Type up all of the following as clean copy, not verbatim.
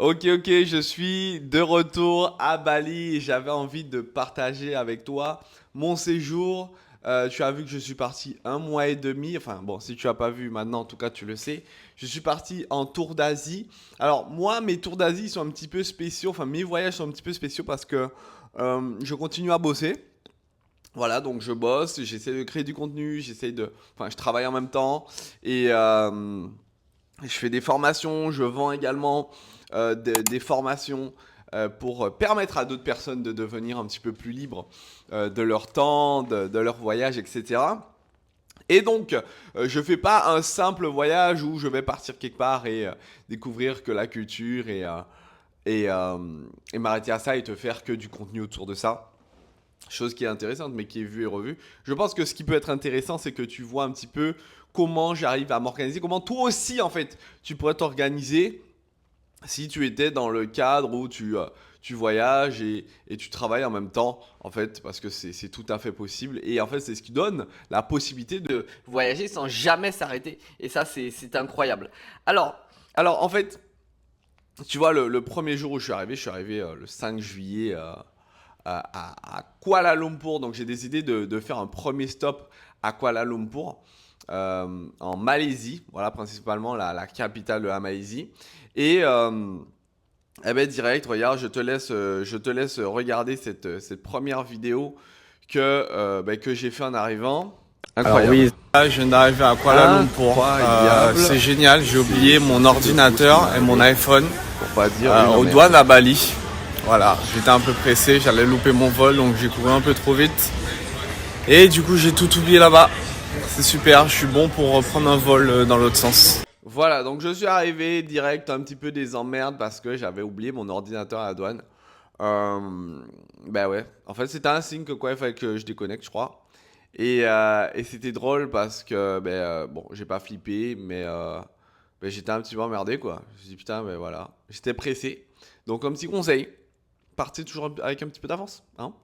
Ok, je suis de retour à Bali et j'avais envie de partager avec toi mon séjour. Tu as vu que je suis parti un mois et demi. Enfin, bon, si tu n'as pas vu maintenant, en tout cas, tu le sais. Je suis parti en tour d'Asie. Alors, moi, mes tours d'Asie sont un petit peu spéciaux. Enfin, mes voyages sont un petit peu spéciaux parce que je continue à bosser. Voilà, donc je bosse, j'essaie de créer du contenu, enfin, je travaille en même temps et je fais des formations, je vends également des formations pour permettre à d'autres personnes de devenir un petit peu plus libres de leur temps, de leur voyage, etc. Et donc, je fais pas un simple voyage où je vais partir quelque part et découvrir que la culture et, euh, et m'arrêter à ça et te faire que du contenu autour de ça. Chose qui est intéressante, mais qui est vue et revue. Je pense que ce qui peut être intéressant, c'est que tu vois un petit peu comment j'arrive à m'organiser, comment toi aussi, en fait, tu pourrais t'organiser si tu étais dans le cadre où tu voyages et tu travailles en même temps, en fait, parce que c'est tout à fait possible. Et en fait, c'est ce qui donne la possibilité de voyager sans jamais s'arrêter. Et ça, c'est incroyable. Alors, alors, en fait, tu vois, le premier jour où je suis arrivé le 5 juillet à Kuala Lumpur. Donc j'ai décidé de faire un premier stop à Kuala Lumpur, en Malaisie, voilà principalement la capitale de la Malaisie. Et eh ben direct, regarde, je te laisse regarder cette première vidéo que j'ai fait en arrivant. Alors oui, Incroyable. là, je viens d'arriver à Kuala Lumpur. Incroyable. C'est génial, j'ai oublié mon ordinateur et mon iPhone Pour pas dire une aux emmerde. douanes à Bali. Voilà, j'étais un peu pressé, j'allais louper mon vol, donc j'ai couru un peu trop vite. Et du coup, j'ai tout oublié là-bas. C'est super, je suis bon pour reprendre un vol dans l'autre sens. Voilà, donc je suis arrivé direct un petit peu des emmerdes parce que j'avais oublié mon ordinateur à la douane. Ben ouais, en fait c'était un signe que quoi, il fallait que je déconnecte, je crois. Et c'était drôle parce que, bon, j'ai pas flippé, mais j'étais un petit peu emmerdé quoi. Je me suis dit putain, ben voilà, j'étais pressé. Donc un petit conseil, partez toujours avec un petit peu d'avance, hein.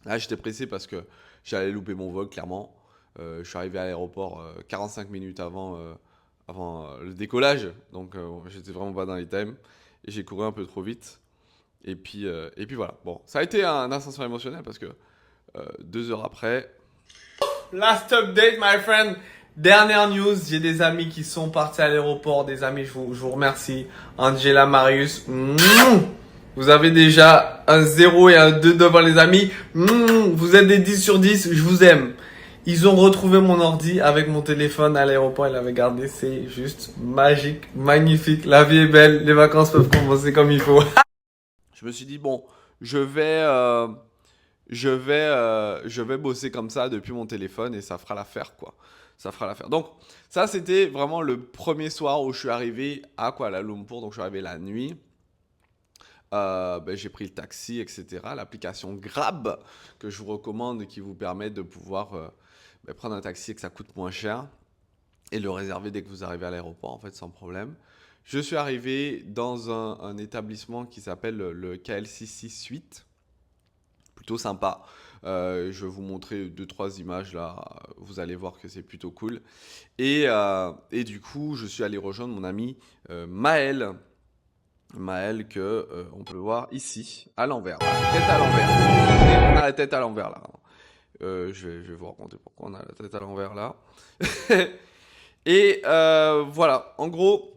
Là j'étais pressé parce que j'allais louper mon vol, clairement. Je suis arrivé à l'aéroport 45 minutes avant le décollage, donc j'étais vraiment pas dans les times. Et j'ai couru un peu trop vite. Et puis voilà. Bon, ça a été un ascenseur émotionnel parce que 2 heures après. Last update, my friend. Dernière news, j'ai des amis qui sont partis à l'aéroport. Des amis, je vous remercie. Angela, Marius. Vous avez déjà un 0 et un 2 devant les amis. Vous êtes des 10 sur 10. Je vous aime. Ils ont retrouvé mon ordi avec mon téléphone à l'aéroport. Ils l'avaient gardé. C'est juste magique, magnifique. La vie est belle. Les vacances peuvent commencer comme il faut. Je me suis dit, bon, je vais bosser comme ça depuis mon téléphone et ça fera l'affaire, quoi. Ça fera l'affaire. Donc, ça, c'était vraiment le premier soir où je suis arrivé à Kuala Lumpur. Donc, je suis arrivé la nuit. J'ai pris le taxi, etc. L'application Grab, que je vous recommande, qui vous permet de pouvoir prendre un taxi et que ça coûte moins cher et le réserver dès que vous arrivez à l'aéroport, en fait, sans problème. Je suis arrivé dans un établissement qui s'appelle le KLCC Suite, plutôt sympa. Je vais vous montrer deux, trois images là, vous allez voir que c'est plutôt cool. Et du coup, je suis allé rejoindre mon ami Maël. Maël que on peut voir ici, à l'envers. Voilà, tête à l'envers. On a la tête à l'envers là. Je vais vous raconter pourquoi on a la tête à l'envers là. Et voilà, en gros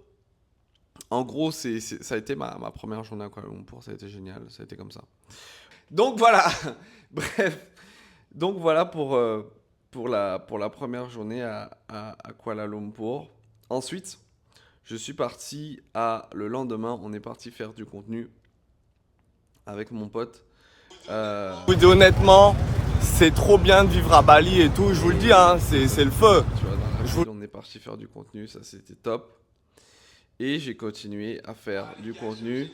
ça a été ma première journée à Kuala Lumpur, ça a été génial, ça a été comme ça. Donc voilà, bref, donc voilà pour la première journée à Kuala Lumpur. Ensuite, je suis parti le lendemain, on est parti faire du contenu avec mon pote. Je vous dis honnêtement, c'est trop bien de vivre à Bali et tout. Je vous le dis, hein, c'est le feu. Tu vois, dans la ville, on est parti faire du contenu, ça c'était top. Et j'ai continué à faire du contenu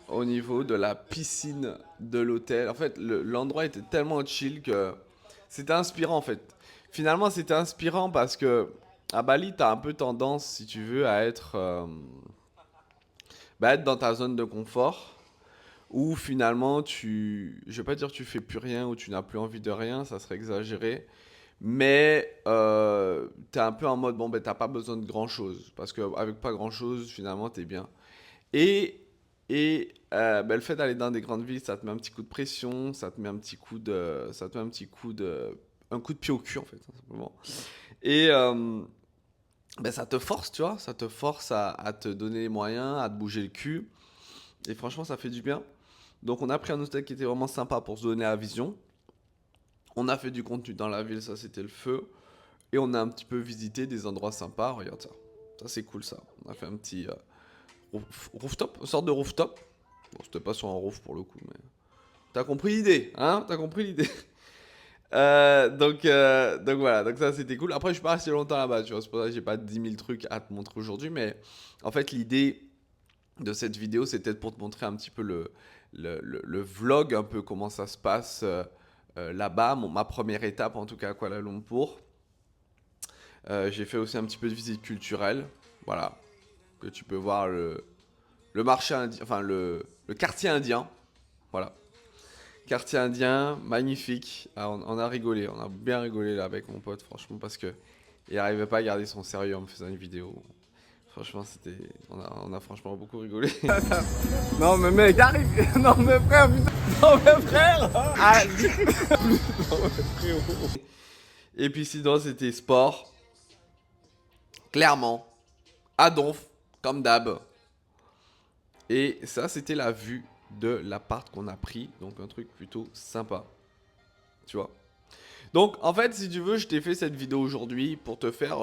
au niveau de la piscine de l'hôtel. En fait, l'endroit était tellement chill que c'était inspirant en fait. Finalement, c'était inspirant parce que à Bali, tu as un peu tendance, si tu veux, à être dans ta zone de confort. Où finalement, je vais pas dire tu fais plus rien ou tu n'as plus envie de rien, ça serait exagéré. Mais t'es un peu en mode, bon, ben t'as pas besoin de grand chose. Parce qu'avec pas grand chose, finalement, t'es bien. Le fait d'aller dans des grandes villes, ça te met un petit coup de pression, ça te met un petit coup de, ça te met un coup de pied au cul en fait, tout simplement. Et ça te force, tu vois, ça te force à te donner les moyens, à te bouger le cul. Et franchement, ça fait du bien. Donc on a pris un hôtel qui était vraiment sympa pour se donner la vision. On a fait du contenu dans la ville, ça c'était le feu. Et on a un petit peu visité des endroits sympas. Regarde ça. Ça c'est cool ça. On a fait un petit rooftop, une sorte de rooftop. Bon, c'était pas sur un roof pour le coup, mais... T'as compris l'idée, hein? T'as compris l'idée. Donc voilà, donc ça c'était cool. Après je suis pas resté longtemps là-bas, tu vois. C'est pour ça que j'ai pas 10 000 trucs à te montrer aujourd'hui. Mais en fait l'idée de cette vidéo c'était pour te montrer un petit peu le vlog, un peu comment ça se passe là-bas. Ma première étape en tout cas à Kuala Lumpur. J'ai fait aussi un petit peu de visite culturelle. Voilà. Que tu peux voir le marché indien, enfin le quartier indien. Voilà. Quartier indien, magnifique. Ah, on a rigolé, on a bien rigolé là avec mon pote, franchement, parce que il arrivait pas à garder son sérieux en me faisant une vidéo. Franchement, on a franchement beaucoup rigolé. Non mais mec, arrive. Non mais frère, putain. Non mais frère. Ah, Et puis sinon, c'était sport. Clairement. À donf, comme d'hab. Et ça, c'était la vue de l'appart qu'on a pris. Donc un truc plutôt sympa. Tu vois. Donc en fait, si tu veux, je t'ai fait cette vidéo aujourd'hui pour te faire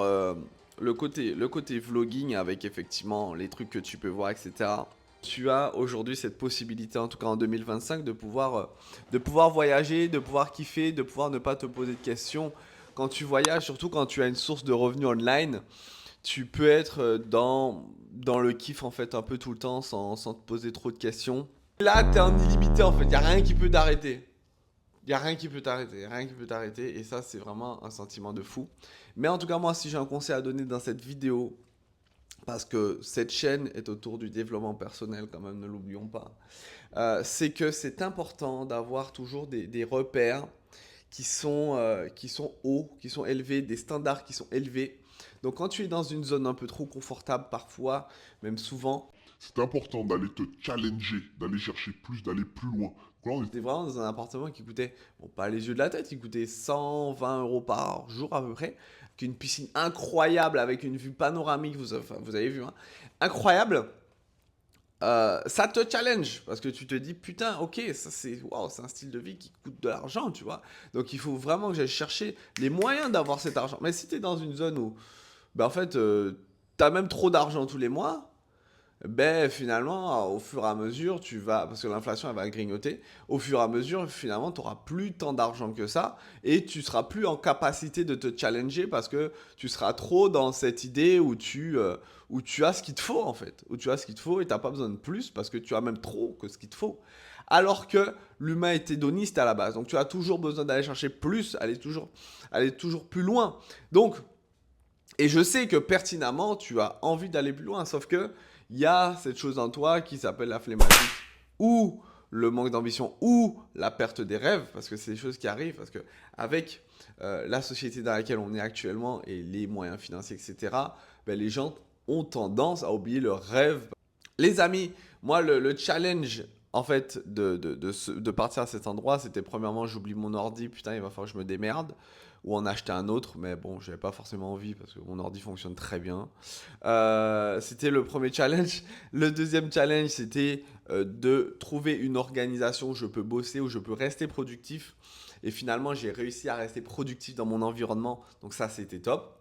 le côté vlogging avec effectivement les trucs que tu peux voir, etc. Tu as aujourd'hui cette possibilité, en tout cas en 2025, de pouvoir voyager, de pouvoir kiffer, de pouvoir ne pas te poser de questions. Quand tu voyages, surtout quand tu as une source de revenus online, tu peux être dans le kiff en fait un peu tout le temps sans te poser trop de questions. Là, tu es en illimité en fait, il n'y a rien qui peut t'arrêter. Il n'y a rien qui peut t'arrêter, rien qui peut t'arrêter. Et ça, c'est vraiment un sentiment de fou. Mais en tout cas, moi, si j'ai un conseil à donner dans cette vidéo, parce que cette chaîne est autour du développement personnel, quand même, ne l'oublions pas, c'est que c'est important d'avoir toujours des repères qui sont hauts, qui sont élevés, des standards qui sont élevés. Donc, quand tu es dans une zone un peu trop confortable, parfois, même souvent, c'est important d'aller te challenger, d'aller chercher plus, d'aller plus loin. Là, on j'étais vraiment dans un appartement qui coûtait, bon, pas les yeux de la tête, il coûtait 120 € par jour à peu près, avec une piscine incroyable, avec une vue panoramique, vous avez vu, hein, incroyable. Ça te challenge parce que tu te dis putain, ok, ça c'est wow, c'est un style de vie qui coûte de l'argent, tu vois. Donc il faut vraiment que j'aille chercher les moyens d'avoir cet argent. Mais si tu es dans une zone où, en fait, tu as même trop d'argent tous les mois, finalement, au fur et à mesure, tu vas, parce que l'inflation, elle va grignoter, au fur et à mesure, finalement, tu n'auras plus tant d'argent que ça, et tu seras plus en capacité de te challenger, parce que tu seras trop dans cette idée où tu as ce qu'il te faut, en fait, où tu as ce qu'il te faut, et tu n'as pas besoin de plus, parce que tu as même trop que ce qu'il te faut. Alors que l'humain est hédoniste à la base, donc tu as toujours besoin d'aller chercher plus, aller toujours plus loin. Donc, et je sais que pertinemment, tu as envie d'aller plus loin, sauf que il y a cette chose en toi qui s'appelle la flématique ou le manque d'ambition ou la perte des rêves, parce que c'est des choses qui arrivent, parce que avec la société dans laquelle on est actuellement et les moyens financiers, etc., les gens ont tendance à oublier leurs rêves. Les amis, moi, le challenge, en fait, de partir à cet endroit, c'était premièrement, j'oublie mon ordi, putain, il va falloir que je me démerde, ou en acheter un autre, mais bon, j'avais pas forcément envie parce que mon ordi fonctionne très bien. C'était le premier challenge. Le deuxième challenge, c'était de trouver une organisation où je peux bosser, où je peux rester productif. Et finalement, j'ai réussi à rester productif dans mon environnement, donc ça, c'était top.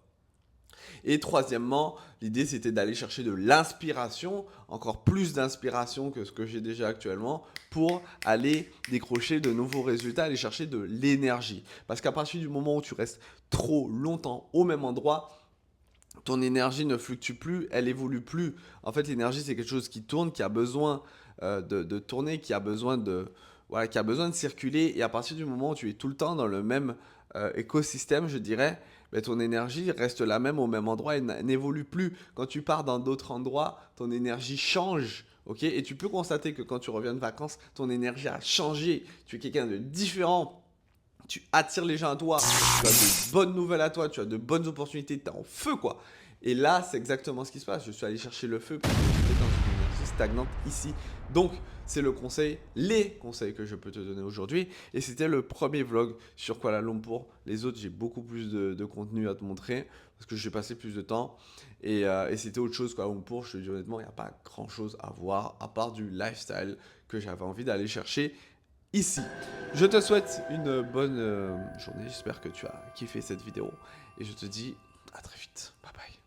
Et troisièmement, l'idée c'était d'aller chercher de l'inspiration, encore plus d'inspiration que ce que j'ai déjà actuellement, pour aller décrocher de nouveaux résultats, aller chercher de l'énergie. Parce qu'à partir du moment où tu restes trop longtemps au même endroit, ton énergie ne fluctue plus, elle évolue plus. En fait, l'énergie c'est quelque chose qui tourne, qui a besoin de tourner, qui a besoin de circuler. Et à partir du moment où tu es tout le temps dans le même écosystème, je dirais, ton énergie reste la même au même endroit et n'évolue plus. Quand tu pars dans d'autres endroits, ton énergie change. Okay, et tu peux constater que quand tu reviens de vacances, ton énergie a changé. Tu es quelqu'un de différent. Tu attires les gens à toi. Tu as de bonnes nouvelles à toi. Tu as de bonnes opportunités. Tu es en feu, quoi. Et là, c'est exactement ce qui se passe. Je suis allé chercher le feu parce que j'étais dans une énergie stagnante ici. Donc, c'est le conseil, les conseils que je peux te donner aujourd'hui. Et c'était le premier vlog sur Kuala Lumpur. Les autres, j'ai beaucoup plus de contenu à te montrer parce que j'ai passé plus de temps. Et c'était autre chose, Kuala Lumpur. Je te dis honnêtement, il n'y a pas grand chose à voir à part du lifestyle que j'avais envie d'aller chercher ici. Je te souhaite une bonne journée. J'espère que tu as kiffé cette vidéo. Et je te dis à très vite. Bye bye.